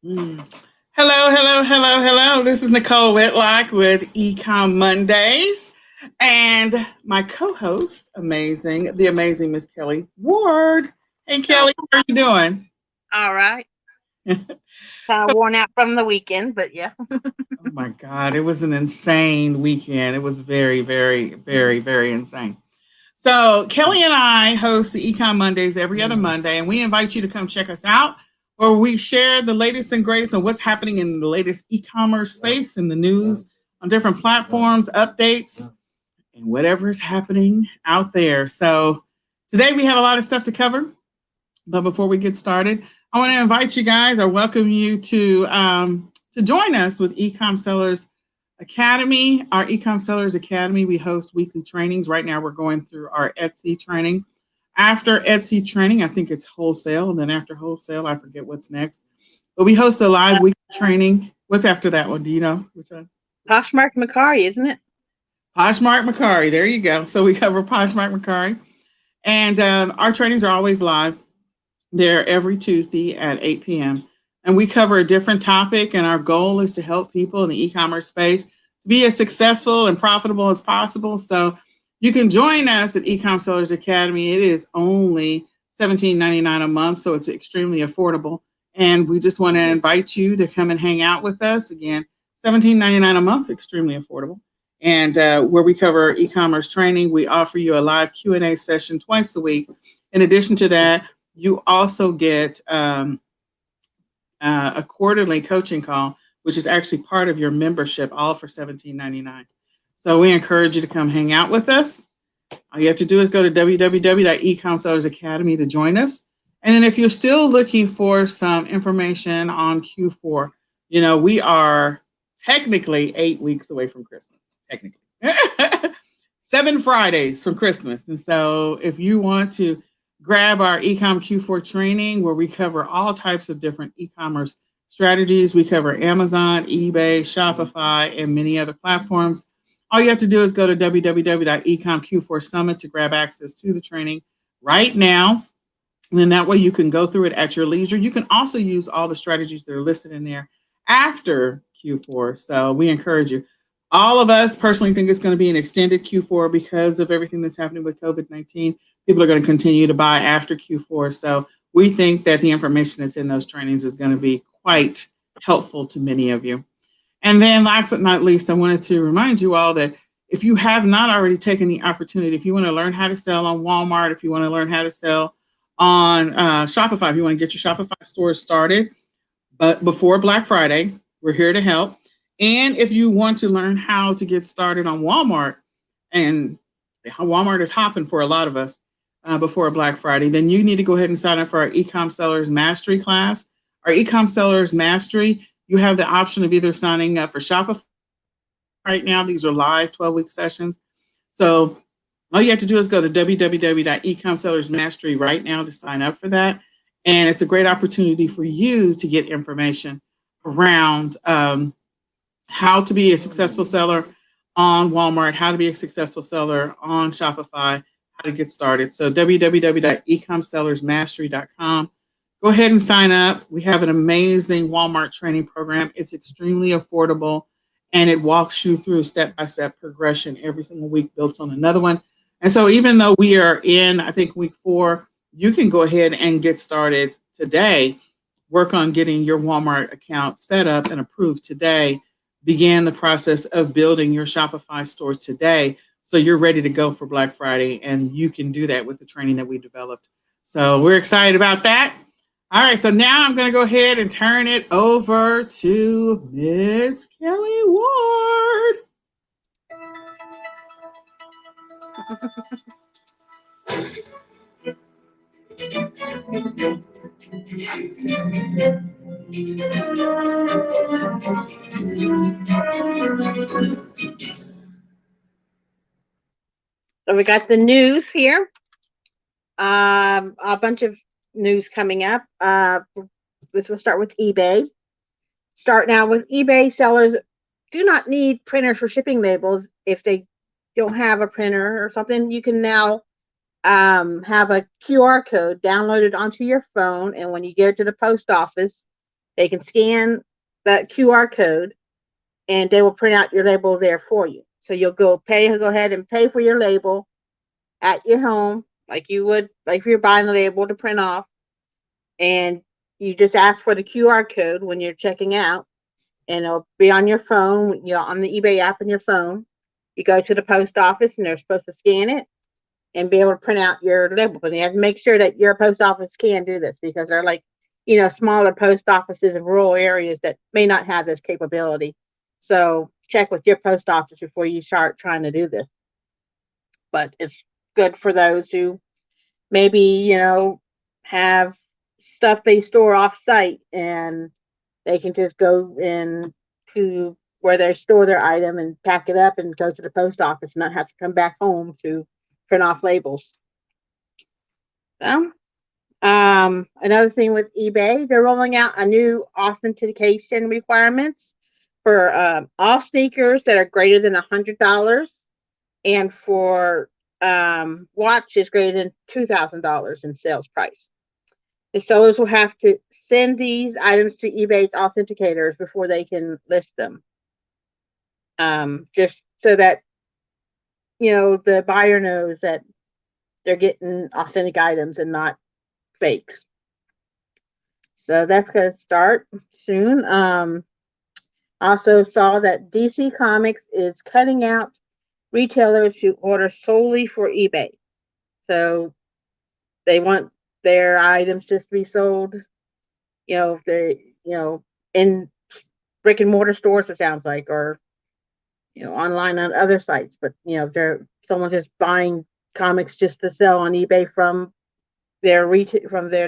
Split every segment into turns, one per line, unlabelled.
Mm. Hello, hello, hello, hello. This is Nicole Whitlock with eCom Mondays. And my co-host, the amazing Miss Kelly Ward. Hey
Oh,
Kelly, how are you doing?
all right. Kind of
So,
worn out from the weekend, but yeah.
oh my God, it was an insane weekend. It was very, very, very, very insane. So Kelly and I host the Econ Mondays every other Monday, and we invite you to come check us out, where we share the latest and greatest on what's happening in the latest e-commerce space and the news on different platforms, updates, and whatever is happening out there. So today we have a lot of stuff to cover, but before we get started, I want to invite you guys or welcome you to join us with Ecom Sellers Academy. Our Ecom Sellers Academy, we host weekly trainings. Right now, we're going through our Etsy training. After Etsy training, I think it's wholesale, and then after wholesale, I forget what's next. But we host a live weekly training. What's after that one? Do you know which one?
Poshmark Macari, isn't it?
Poshmark Macari. There you go. So we cover Poshmark Macari, and our trainings are always live. They're every Tuesday at 8 p.m. And we cover a different topic. And our goal is to help people in the e commerce space to be as successful and profitable as possible. So you can join us at Ecom Sellers Academy. It is only $17.99 a month. So it's extremely affordable. And we just want to invite you to come and hang out with us. Again, $17.99 a month, extremely affordable. And where we cover e-commerce training, we offer you a live Q&A session twice a week. In addition to that, you also get a quarterly coaching call, which is actually part of your membership, all for $17.99. So we encourage you to come hang out with us. All you have to do is go to www.ecomsellersacademy to join us. And then if you're still looking for some information on Q4, we are technically 8 weeks away from Christmas, technically. 7 Fridays from Christmas. And so if you want to grab our Ecom Q4 training where we cover all types of different e-commerce strategies. We cover Amazon, eBay, Shopify, and many other platforms. All you have to do is go to www.ecomq4summit to grab access to the training right now. And then that way you can go through it at your leisure. You can also use all the strategies that are listed in there after Q4. So we encourage you. All of us personally think it's going to be an extended Q4 because of everything that's happening with COVID-19. People are going to continue to buy after Q4. So we think that the information that's in those trainings is going to be quite helpful to many of you. And then last but not least, I wanted to remind you all that if you have not already taken the opportunity, if you want to learn how to sell on Walmart, if you want to learn how to sell on Shopify, if you want to get your Shopify store started, but before Black Friday, we're here to help. And if you want to learn how to get started on Walmart, and Walmart is hopping for a lot of us before Black Friday, then you need to go ahead and sign up for our Ecom Sellers Mastery class. Our Ecom Sellers Mastery, you have the option of either signing up for Shopify right now. These are live 12-week sessions. So all you have to do is go to www.ecomsellersmastery right now to sign up for that. And it's a great opportunity for you to get information around how to be a successful seller on Walmart, how to be a successful seller on Shopify, how to get started. So www.ecomsellersmastery.com. Go ahead and sign up. We have an amazing Walmart training program. It's extremely affordable and it walks you through step-by-step progression every single week, built on another one. And so even though we are in, I think, week 4, you can go ahead and get started today. Work on getting your Walmart account set up and approved today. Begin the process of building your Shopify store today so you're ready to go for Black Friday. And you can do that with the training that we developed. So we're excited about that. All right, so now I'm going to go ahead and turn it over to Miss Kelly Ward.
So we got the news here. A bunch of news coming up. We'll start with eBay. Start now with eBay sellers do not need printers for shipping labels. If they don't have a printer or something, you can now have a QR code downloaded onto your phone, and when you get it to the post office, They can scan that QR code and they will print out your label there for you. So you'll go ahead and pay for your label at your home, like you would, like if you're buying the label to print off, and you just ask for the QR code when you're checking out, and it'll be on your phone, on the eBay app on your phone. You go to the post office, and they're supposed to scan it and be able to print out your label. But you have to make sure that your post office can do this because they're like, smaller post offices in rural areas that may not have this capability. So check with your post office before you start trying to do this. But it's good for those who maybe, have stuff they store off site and they can just go in to where they store their item and pack it up and go to the post office and not have to come back home to print off labels. So, another thing with eBay, they're rolling out a new authentication requirements for all sneakers that are greater than $100 and for watches greater than $2,000 in sales price. The sellers will have to send these items to eBay's authenticators before they can list them. Just so that, the buyer knows that they're getting authentic items and not fakes. So that's going to start soon. Also saw that DC Comics is cutting out retailers who order solely for eBay. So they want their items just to be sold, if they, in brick and mortar stores, it sounds like, or, online on other sites. But, they're someone just buying comics just to sell on eBay from their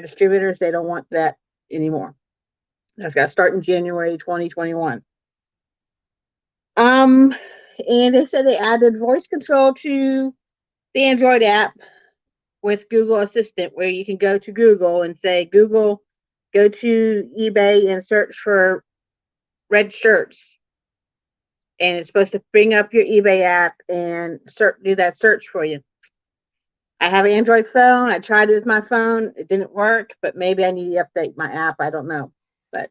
distributors. They don't want that anymore. That's got to start in January 2021. And they said they added voice control to the Android app with Google Assistant, where you can go to Google and say, Google, go to eBay and search for red shirts. And it's supposed to bring up your eBay app and do that search for you. I have an Android phone. I tried it with my phone. It didn't work, but maybe I need to update my app. I don't know. But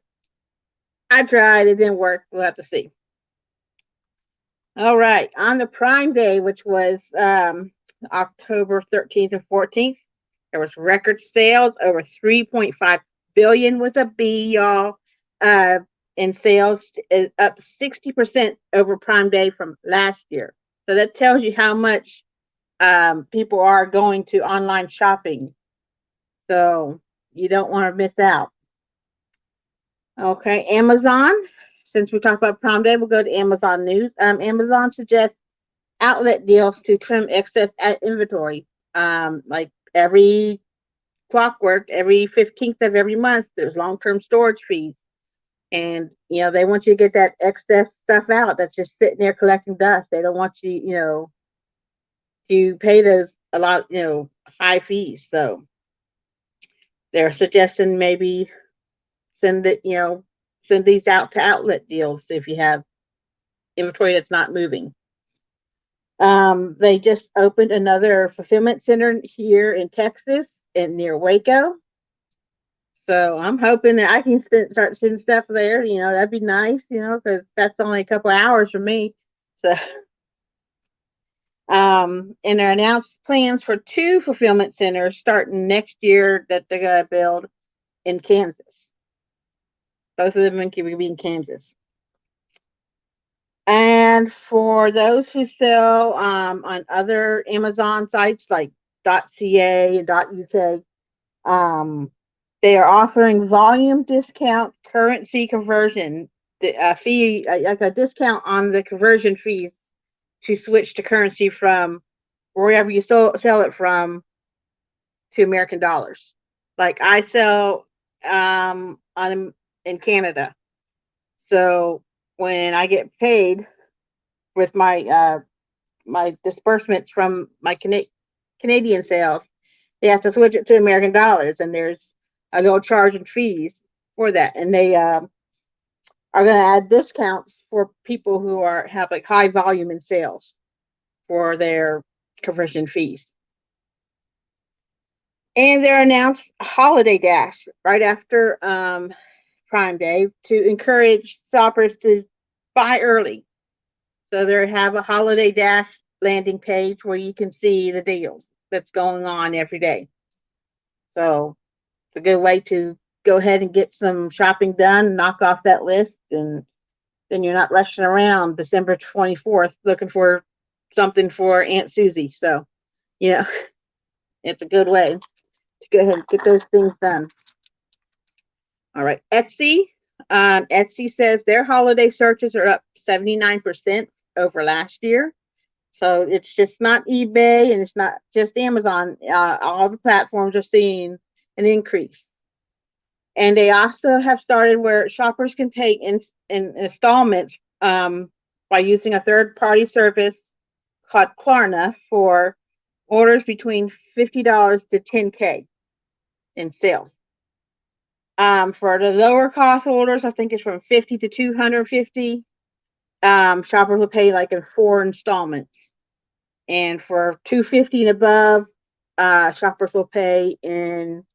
I tried. It didn't work. We'll have to see. All right. On the Prime Day, which was October 13th and 14th, there was record sales over 3.5 billion with a B, y'all. In sales, up 60% over Prime Day from last year. So that tells you how much people are going to online shopping. So you don't want to miss out. Okay, Amazon. Since we talked about Prime Day, we'll go to Amazon News. Amazon suggests outlet deals to trim excess inventory. Like every clockwork, every 15th of every month, there's long-term storage fees. And, they want you to get that excess stuff out that's just sitting there collecting dust. They don't want you, to pay those a lot, high fees. So they're suggesting maybe send these out to outlet deals if you have inventory that's not moving. They just opened another fulfillment center here in Texas and near Waco. So I'm hoping that I can start sending stuff there. That'd be nice, because that's only a couple hours for me. So, and they announced plans for 2 fulfillment centers starting next year that they're going to build in Kansas. Both of them can be in Kansas. And for those who sell on other Amazon sites like .ca and .uk, they are offering volume discount currency conversion fee, like a discount on the conversion fees to switch to currency from wherever you sell it from to American dollars. Like I sell in Canada, so when I get paid with my my disbursements from my Canadian sales, they have to switch it to American dollars, and there's a little charge and fees for that. And they are going to add discounts for people who have like high volume in sales for their conversion fees. And they're announced Holiday Dash right after Prime Day to encourage shoppers to buy early. So they have a holiday dash landing page where you can see the deals that's going on every day. So it's a good way to go ahead and get some shopping done, knock off that list, and then you're not rushing around December 24th looking for something for Aunt Susie. So, you know, it's a good way to go ahead and get those things done. All right, Etsy. Etsy says their holiday searches are up 79% over last year. So it's just not eBay and it's not just Amazon. All the platforms are seeing an increase. And they also have started where shoppers can pay in installments by using a third party service called Klarna for orders between $50 to 10K in sales. For the lower cost orders, I think it's from 50 to 250. Shoppers will pay like in 4 installments. And for 250 and above, shoppers will pay in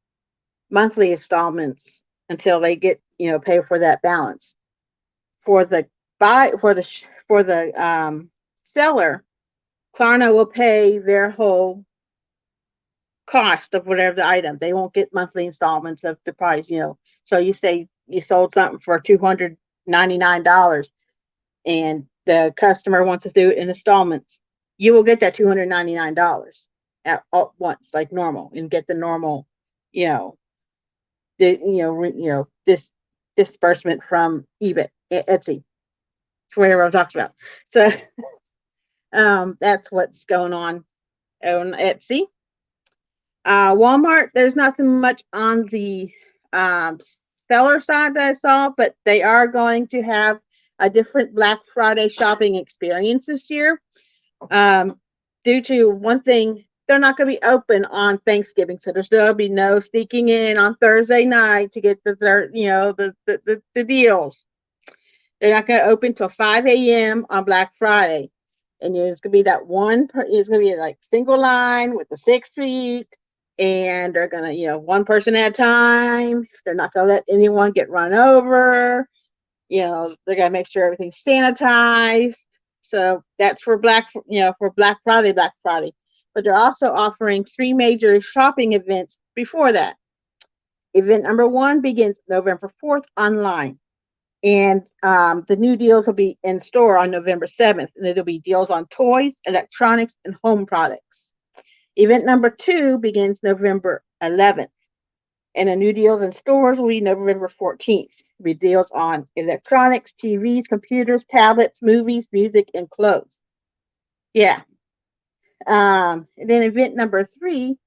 monthly installments until they get, pay for that balance. For the seller, Klarna will pay their whole cost of whatever the item. They won't get monthly installments of the price, So you say you sold something for $299 and the customer wants to do it in installments. You will get that $299 at once, like normal, and get the normal, this disbursement from eBay, Etsy. It's what everyone talks about. So that's what's going on Etsy. Walmart, there's nothing much on the seller side that I saw, but they are going to have a different Black Friday shopping experience this year. Due to one thing, they're not going to be open on Thanksgiving, so there'll be no sneaking in on Thursday night to get the deals. They're not going to open till 5 a.m. on Black Friday, and there's going to be that one. It's going to be like single line with the 6 feet, and they're going to, one person at a time. They're not going to let anyone get run over. They're going to make sure everything's sanitized. So that's for Black Friday. But they're also offering 3 major shopping events before that. Event number 1 begins November 4th online. And the new deals will be in store on November 7th. And it'll be deals on toys, electronics, and home products. Event number 2 begins November 11th. And the new deals in stores will be November 14th. It'll be deals on electronics, TVs, computers, tablets, movies, music, and clothes. Yeah. And then event number 3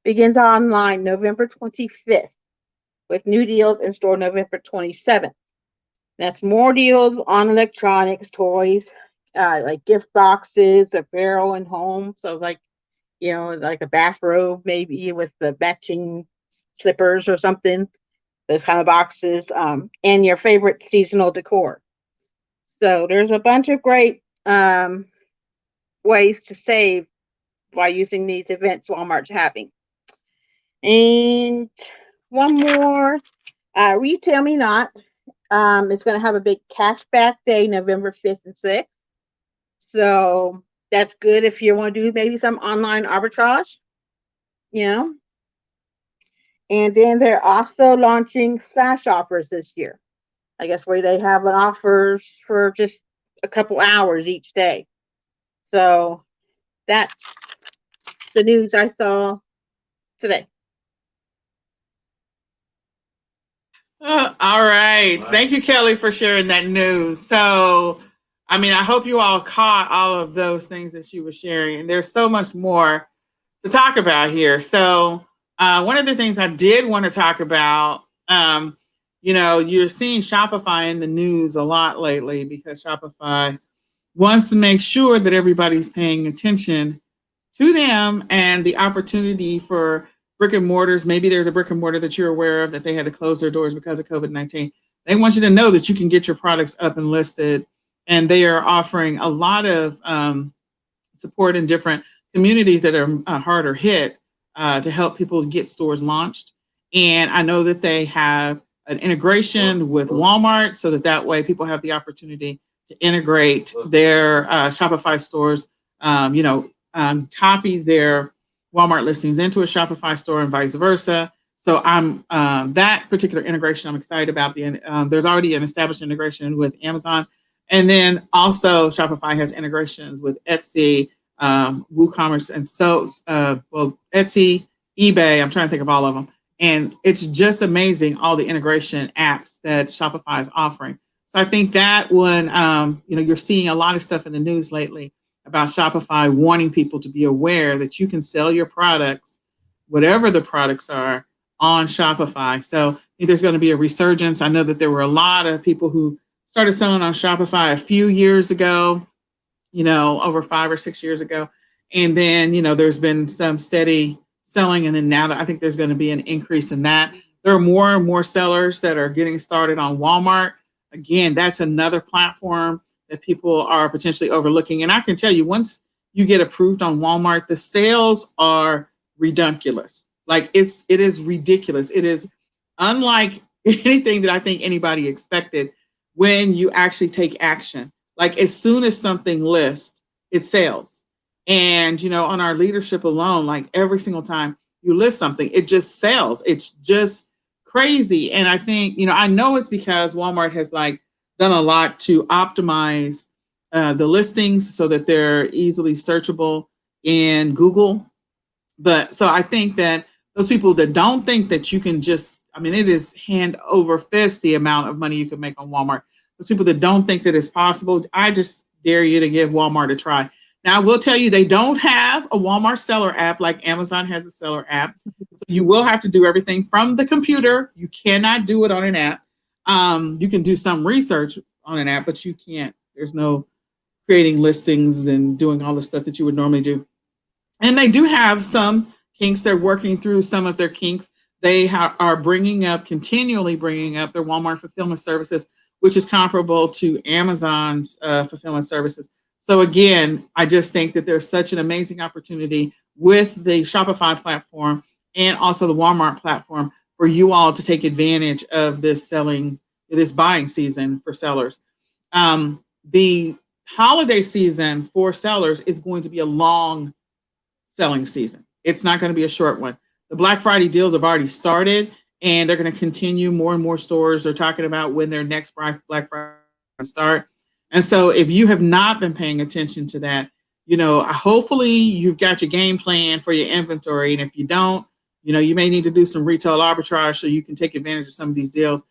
begins online November 25th with new deals in store November 27th. That's more deals on electronics, toys, like gift boxes, apparel, and home. So like a bathrobe maybe with the matching slippers or something, those kind of boxes, and your favorite seasonal decor. So there's a bunch of great ways to save by using these events Walmart's having. And one more, Retail Me Not. It's going to have a big cashback day, November 5th and 6th. So that's good if you want to do maybe some online arbitrage, And then they're also launching flash offers this year. I guess where they have an offers for just a couple hours each day. So that's the news I saw today.
All right. Thank you, Kelly, for sharing that news. So, I hope you all caught all of those things that she was sharing. And there's so much more to talk about here. So, one of the things I did want to talk about, you're seeing Shopify in the news a lot lately because Shopify wants to make sure that everybody's paying attention to them and the opportunity for brick and mortars. Maybe there's a brick and mortar that you're aware of that they had to close their doors because of COVID-19. They want you to know that you can get your products up and listed, and they are offering a lot of support in different communities that are harder hit to help people get stores launched. And I know that they have an integration with Walmart so that way people have the opportunity to integrate their Shopify stores, copy their Walmart listings into a Shopify store and vice versa. So I'm that particular integration I'm excited about. There's already an established integration with Amazon, and then also Shopify has integrations with Etsy, WooCommerce, and Etsy, eBay. I'm trying to think of all of them, and it's just amazing all the integration apps that Shopify is offering. So I think that when you're seeing a lot of stuff in the news lately about Shopify wanting people to be aware that you can sell your products, whatever the products are, on Shopify. So I think there's going to be a resurgence. I know that there were a lot of people who started selling on Shopify a few years ago, over 5 or 6 years ago. And then, there's been some steady selling. And then now I think there's going to be an increase in that. There are more and more sellers that are getting started on Walmart. Again, that's another platform that people are potentially overlooking. And I can tell you, once you get approved on Walmart, the sales are redunculous. Like it is ridiculous. It is unlike anything that I think anybody expected when you actually take action. Like as soon as something lists, it sells. And, on our leadership alone, like every single time you list something, it just sells. It's just crazy. And I think, I know it's because Walmart has done a lot to optimize the listings so that they're easily searchable in Google. But so I think that those people that don't think that you can just, it is hand over fist the amount of money you can make on Walmart. Those people that don't think that it's possible, I just dare you to give Walmart a try. Now, I will tell you, they don't have a Walmart seller app like Amazon has a seller app. So you will have to do everything from the computer. You cannot do it on an app. You can do some research on an app, but you can't. There's no creating listings and doing all the stuff that you would normally do. And they do have some kinks. They're working through some of their kinks. They are continually bringing up their Walmart fulfillment services, which is comparable to Amazon's fulfillment services. So again, I just think that there's such an amazing opportunity with the Shopify platform and also the Walmart platform for you all to take advantage of this buying season for sellers. The holiday season for sellers is going to be a long selling season. It's not going to be a short one. The Black Friday deals have already started, and they're going to continue. More and more stores are talking about when their next Black Friday start. And so if you have not been paying attention to that, hopefully you've got your game plan for your inventory. And if you don't, you may need to do some retail arbitrage so you can take advantage of some of these deals,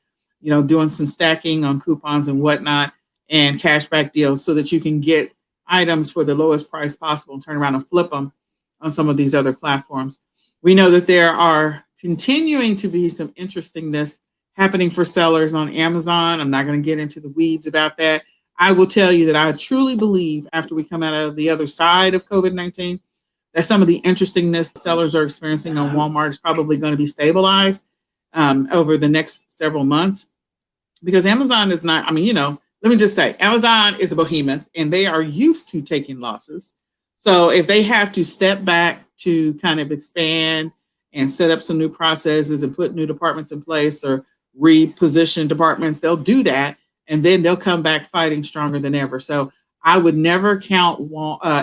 doing some stacking on coupons and whatnot and cashback deals so that you can get items for the lowest price possible and turn around and flip them on some of these other platforms. We know that there are continuing to be some interestingness happening for sellers on Amazon. I'm not going to get into the weeds about that. I will tell you that I truly believe after we come out of the other side of COVID-19, that some of the interestingness sellers are experiencing on Walmart is probably going to be stabilized over the next several months. Because Amazon is not, let me just say, Amazon is a behemoth and they are used to taking losses. So if they have to step back to kind of expand and set up some new processes and put new departments in place or reposition departments, they'll do that. And then they'll come back fighting stronger than ever. So I would never count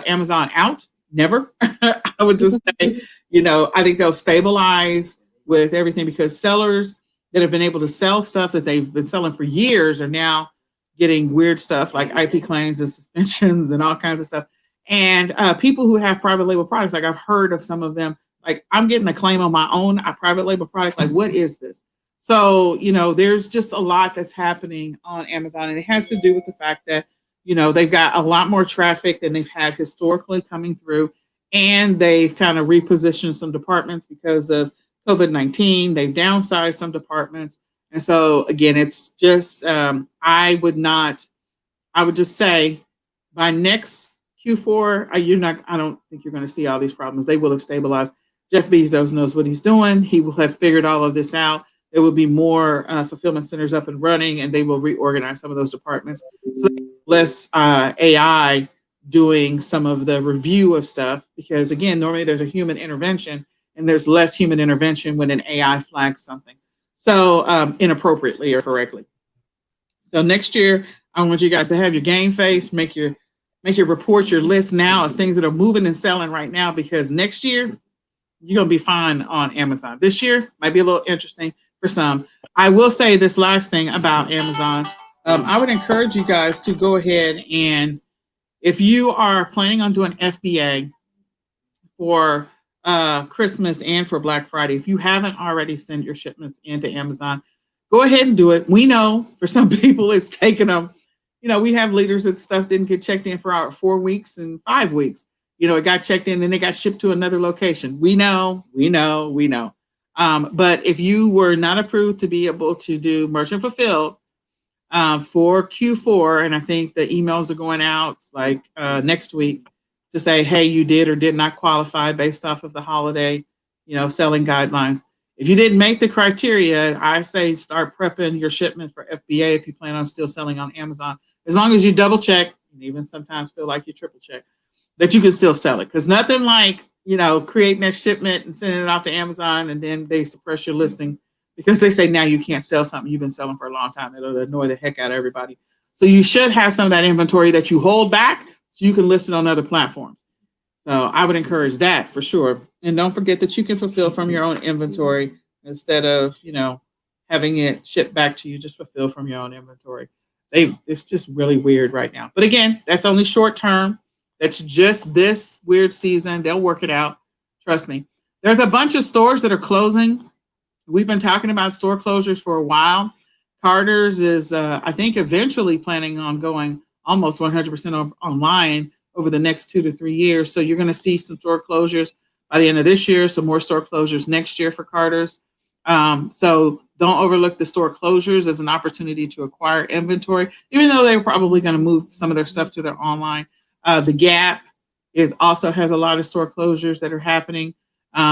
Amazon out. Never. I would just say, I think they'll stabilize with everything because sellers that have been able to sell stuff that they've been selling for years are now getting weird stuff like IP claims and suspensions and all kinds of stuff. And people who have private label products, like I've heard of some of them, like I'm getting a claim on my own private label product. Like, what is this? So, there's just a lot that's happening on Amazon, and it has to do with the fact that, they've got a lot more traffic than they've had historically coming through, and they've kind of repositioned some departments because of COVID-19. They've downsized some departments. And so, again, it's just, I would just say by next Q4, I don't think you're going to see all these problems. They will have stabilized. Jeff Bezos knows what he's doing. He will have figured all of this out. There will be more fulfillment centers up and running, and they will reorganize some of those departments. So less AI doing some of the review of stuff, because again, normally there's a human intervention, and there's less human intervention when an AI flags something. So inappropriately or correctly. So next year, I want you guys to have your game face, make your reports, your list now of things that are moving and selling right now, because next year you're gonna be fine on Amazon. This year might be a little interesting for some. I will say this last thing about Amazon. I would encourage you guys to go ahead and, if you are planning on doing FBA for Christmas and for Black Friday, if you haven't already sent your shipments into Amazon, go ahead and do it. We know for some people it's taken them. We have leaders that stuff didn't get checked in for our 4 weeks and 5 weeks. It got checked in and they got shipped to another location. We know, we know, we know. But if you were not approved to be able to do merchant fulfilled for Q4, and I think the emails are going out like next week to say, hey, you did or did not qualify based off of the holiday, selling guidelines. If you didn't make the criteria, I say start prepping your shipment for FBA if you plan on still selling on Amazon. As long as you double check, and even sometimes feel like you triple check, that you can still sell it. Because nothing like, creating that shipment and sending it off to Amazon and then they suppress your listing because they say now you can't sell something you've been selling for a long time. It'll annoy the heck out of everybody. So you should have some of that inventory that you hold back so you can list it on other platforms. So I would encourage that for sure. And don't forget that you can fulfill from your own inventory instead of, having it shipped back to you. Just fulfill from your own inventory. It's just really weird right now. But again, that's only short term. That's just this weird season. They'll work it out. Trust me. There's a bunch of stores that are closing. We've been talking about store closures for a while. Carter's is, I think, eventually planning on going almost 100% online over the next 2 to 3 years. So you're going to see some store closures by the end of this year, some more store closures next year for Carter's. So don't overlook the store closures as an opportunity to acquire inventory, even though they're probably going to move some of their stuff to their online. The Gap also has a lot of store closures that are happening.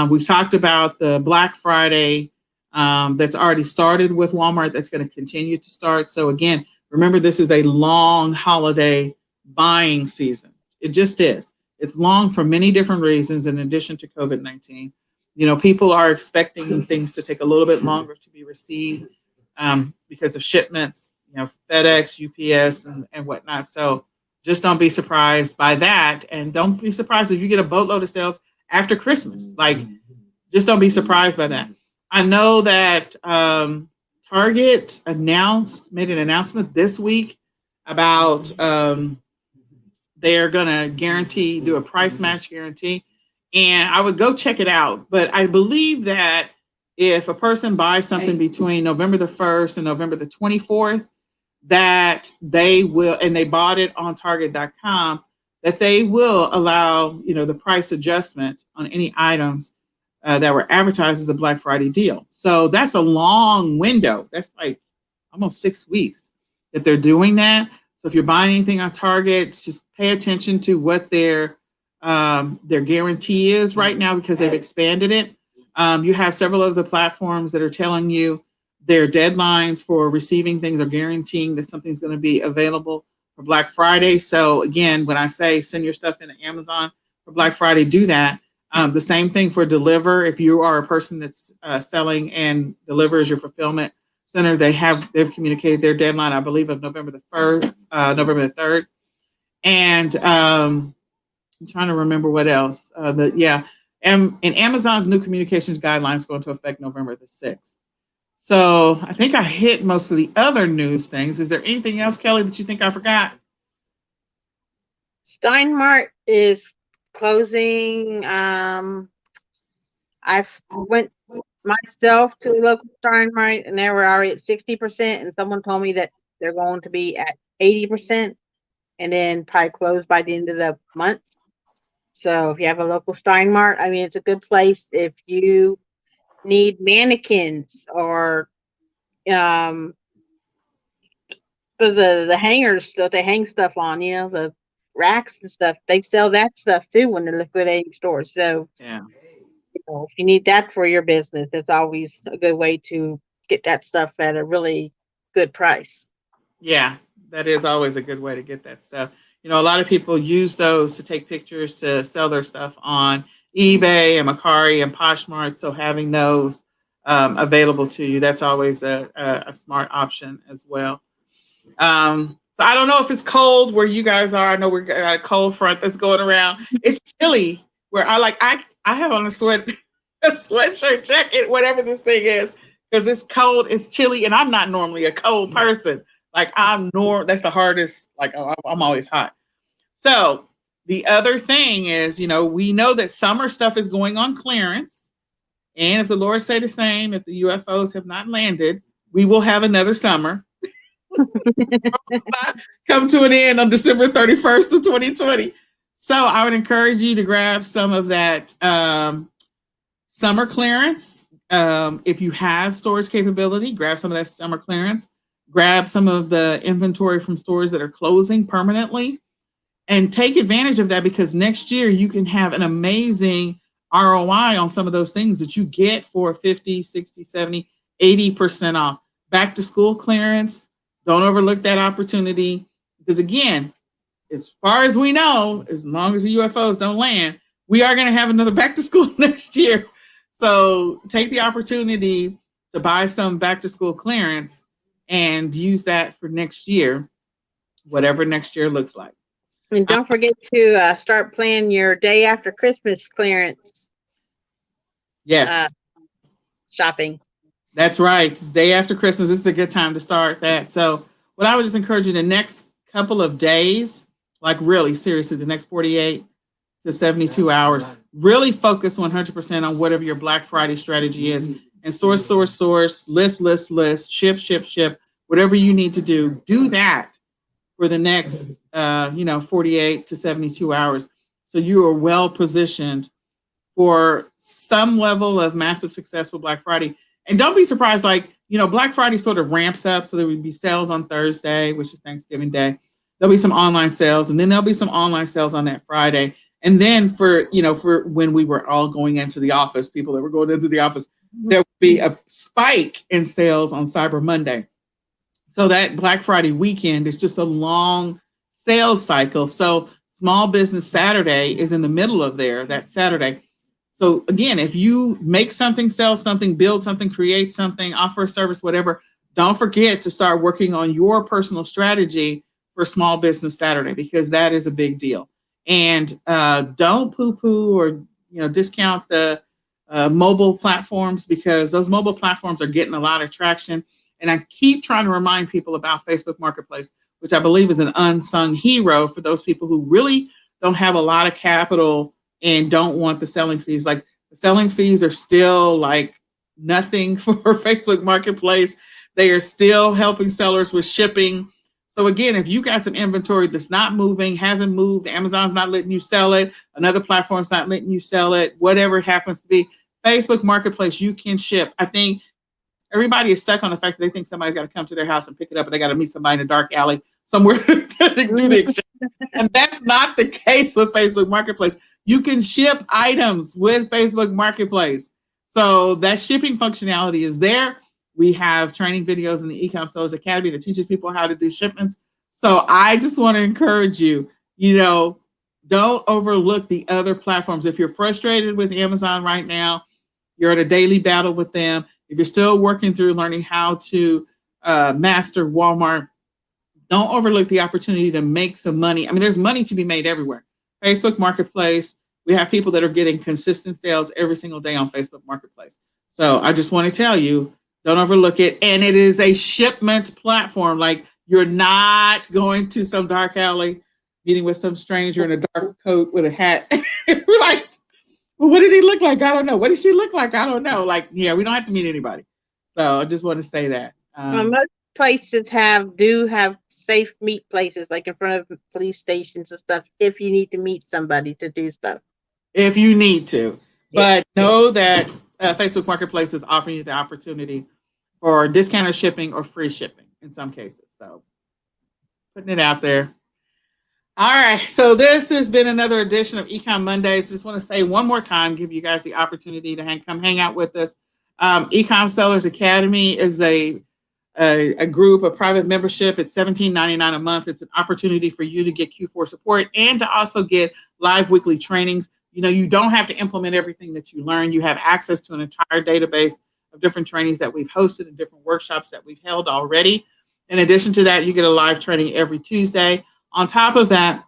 We've talked about the Black Friday that's already started with Walmart, that's going to continue to start. So again, remember, this is a long holiday buying season. It just is. It's long for many different reasons in addition to COVID-19. People are expecting things to take a little bit longer to be received because of shipments, FedEx, UPS, and whatnot. So just don't be surprised by that. And don't be surprised if you get a boatload of sales after Christmas. Like, just don't be surprised by that. I know that Target made an announcement this week about they're going to do a price match guarantee. And I would go check it out. But I believe that if a person buys something between November the 1st and November the 24th, that they will, and they bought it on Target.com, that they will allow, the price adjustment on any items that were advertised as a Black Friday deal. So that's a long window. That's like almost 6 weeks that they're doing that. So if you're buying anything on Target, just pay attention to what their guarantee is right now, because they've expanded it. You have several of the platforms that are telling you their deadlines for receiving things or guaranteeing that something's going to be available for Black Friday. So again, when I say send your stuff into Amazon for Black Friday, do that. The same thing for deliver. If you are a person that's selling and delivers your fulfillment center, they've communicated their deadline, I believe, of November the 1st, November the 3rd. And I'm trying to remember what else. And Amazon's new communications guidelines go into effect November the 6th. So I think I hit most of the other news things. Is there anything else, Kelly, that you think I forgot?
Steinmart is closing. I went myself to a local Steinmart and they were already at 60%, and someone told me that they're going to be at 80% and then probably close by the end of the month. So if you have a local Steinmart, I mean, it's a good place if you need mannequins or um the hangers that they hang stuff on, the racks and stuff. They sell that stuff too when they're liquidating stores. So
Yeah.
if you need that for your business, it's always a good way to get that stuff at a really good price.
Yeah, that is always a good way to get that stuff. A lot of people use those to take pictures to sell their stuff on eBay and Mercari and Poshmark. So having those available to you. That's always a smart option as well. So I don't know if it's cold where you guys are. I know we got a cold front that's going around. It's chilly where I have on a a sweatshirt jacket, whatever this thing is, because it's cold, it's chilly, and I'm not normally a cold person. Like that's the hardest. Like I'm always hot. So the other thing is, we know that summer stuff is going on clearance, and if the Lord say the same, if the UFOs have not landed, we will have another summer. Come to an end on December 31st of 2020. So I would encourage you to grab some of that summer clearance. If you have storage capability, grab some of that summer clearance. Grab some of the inventory from stores that are closing permanently and take advantage of that, because next year you can have an amazing ROI on some of those things that you get for 50, 60, 70, 80% off. Back to school clearance. Don't overlook that opportunity, because again, as far as we know, as long as the UFOs don't land, we are going to have another back to school next year. So take the opportunity to buy some back to school clearance and use that for next year, whatever next year looks like.
And don't forget to start planning your day after Christmas clearance.
Yes.
Shopping.
That's right. Day after Christmas, this is a good time to start that. So what I would just encourage you, the next couple of days, like really seriously, the next 48 to 72 hours, really focus 100% on whatever your Black Friday strategy is, and source, list, ship, whatever you need to do that for the next 48 to 72 hours. So you are well positioned for some level of massive success with Black Friday. And don't be surprised, Black Friday sort of ramps up. So there would be sales on Thursday, which is Thanksgiving Day. There'll be some online sales, and then there'll be some online sales on that Friday. And then for when we were all going into the office, people that were going into the office, there would be a spike in sales on Cyber Monday. So that Black Friday weekend is just a long sales cycle. So Small Business Saturday is in the middle of that Saturday. So again, if you make something, sell something, build something, create something, offer a service, whatever, don't forget to start working on your personal strategy for Small Business Saturday, because that is a big deal. And don't poo-poo or discount the mobile platforms, because those mobile platforms are getting a lot of traction. And I keep trying to remind people about Facebook Marketplace, which I believe is an unsung hero for those people who really don't have a lot of capital and don't want the selling fees. Like, the selling fees are still like nothing for Facebook Marketplace. They are still helping sellers with shipping. So again, if you got some inventory that's not moving, hasn't moved, Amazon's not letting you sell it, another platform's not letting you sell it, whatever it happens to be, Facebook Marketplace, you can ship. I think everybody is stuck on the fact that they think somebody's got to come to their house and pick it up, and they got to meet somebody in a dark alley somewhere to do the exchange. And that's not the case with Facebook Marketplace. You can ship items with Facebook Marketplace. So that shipping functionality is there. We have training videos in the eCom Sellers Academy that teaches people how to do shipments. So I just want to encourage you, don't overlook the other platforms. If you're frustrated with Amazon right now, you're at a daily battle with them. If you're still working through learning how to master Walmart, don't overlook the opportunity to make some money. I mean, there's money to be made everywhere. Facebook Marketplace, we have people that are getting consistent sales every single day on Facebook Marketplace. So I just want to tell you, don't overlook it. And it is a shipment platform. Like, you're not going to some dark alley meeting with some stranger in a dark coat with a hat. We're like, well, what did he look like? I don't know. What did she look like? I don't know. Like, yeah, we don't have to meet anybody. So I just want to say that.
Most places do have safe meet places, like in front of police stations and stuff, if you need to meet somebody to do stuff.
If you need to. But know that Facebook Marketplace is offering you the opportunity for discounted shipping or free shipping in some cases. So putting it out there. All right. So this has been another edition of eCom Mondays. Just want to say one more time, give you guys the opportunity to come hang out with us. eCom Sellers Academy is a group, a private membership. It's $17.99 a month. It's an opportunity for you to get Q4 support and to also get live weekly trainings. You don't have to implement everything that you learn. You have access to an entire database of different trainings that we've hosted and different workshops that we've held already. In addition to that, you get a live training every Tuesday. On top of that,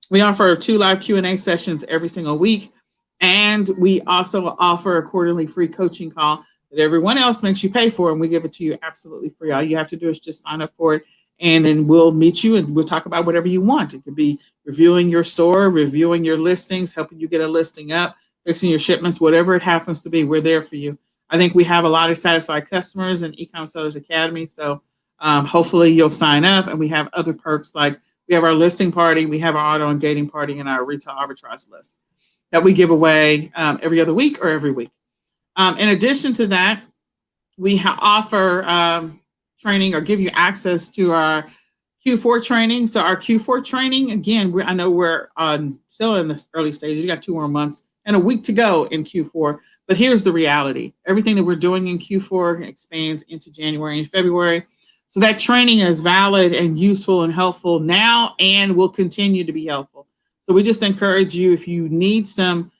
we offer 2 live Q&A sessions every single week. And we also offer a quarterly free coaching call that everyone else makes you pay for, and we give it to you absolutely free. All you have to do is just sign up for it, and then we'll meet you and we'll talk about whatever you want. It could be reviewing your store, reviewing your listings, helping you get a listing up, fixing your shipments, whatever it happens to be, we're there for you. I think we have a lot of satisfied customers in eCom Sellers Academy, so hopefully you'll sign up. And we have other perks like we have our listing party, we have our auto and gating party, and our retail arbitrage list that we give away every other week or every week. In addition to that, we offer training or give you access to our Q4 training. So our Q4 training, again, I know we're still in the early stages. You got 2 more months and a week to go in Q4. But here's the reality. Everything that we're doing in Q4 expands into January and February. So that training is valid and useful and helpful now and will continue to be helpful. So we just encourage you, if you need some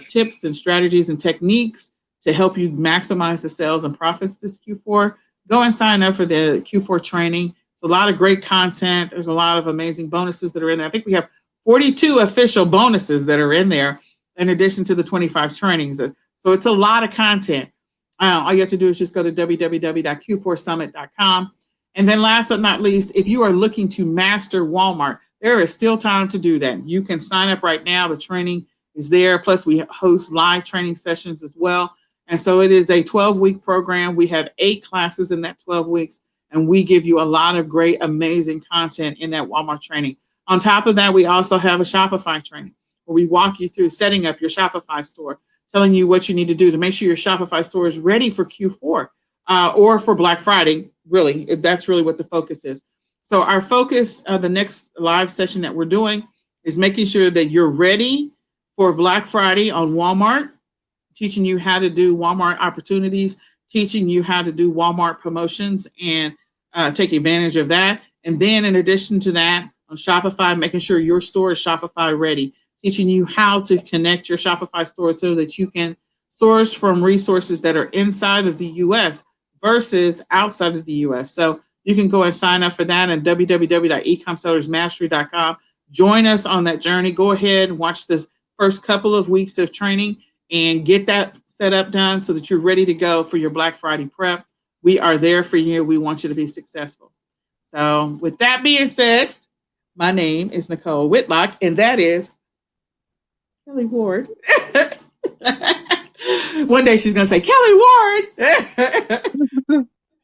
tips and strategies and techniques to help you maximize the sales and profits this Q4, go and sign up for the Q4 training. It's a lot of great content. There's a lot of amazing bonuses that are in there. I think we have 42 official bonuses that are in there in addition to the 25 trainings. So it's a lot of content. All you have to do is just go to www.q4summit.com. And then last but not least, if you are looking to master Walmart, there is still time to do that. You can sign up right now. The training is there. Plus, we host live training sessions as well. And so it is a 12-week program. We have 8 classes in that 12 weeks, and we give you a lot of great, amazing content in that Walmart training. On top of that, we also have a Shopify training where we walk you through setting up your Shopify store, telling you what you need to do to make sure your Shopify store is ready for Q4 or for Black Friday. Really, that's really what the focus is. So our focus, the next live session that we're doing is making sure that you're ready for Black Friday on Walmart, teaching you how to do Walmart opportunities, teaching you how to do Walmart promotions and take advantage of that. And then in addition to that, on Shopify, making sure your store is Shopify ready, teaching you how to connect your Shopify store so that you can source from resources that are inside of the US versus outside of the US. So you can go and sign up for that at www.ecomsellersmastery.com. Join us on that journey. Go ahead and watch the first couple of weeks of training and get that set up done so that you're ready to go for your Black Friday prep. We are there for you. We want you to be successful. So with that being said, my name is Nicole Whitlock, and that is Kelly Ward. One day she's going to say, Kelly Ward.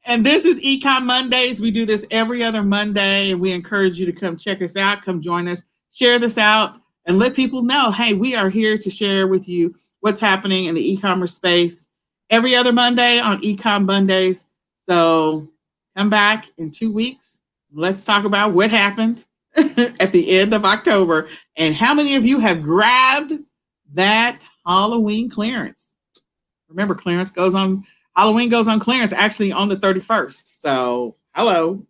And this is eCom Mondays. We do this every other Monday, and we encourage you to come check us out, come join us, share this out, and let people know, hey, we are here to share with you what's happening in the e-commerce space every other Monday on eCom Mondays. So come back in 2 weeks. Let's talk about what happened at the end of October and how many of you have grabbed that Halloween clearance. Remember, Halloween goes on clearance actually on the 31st. So hello.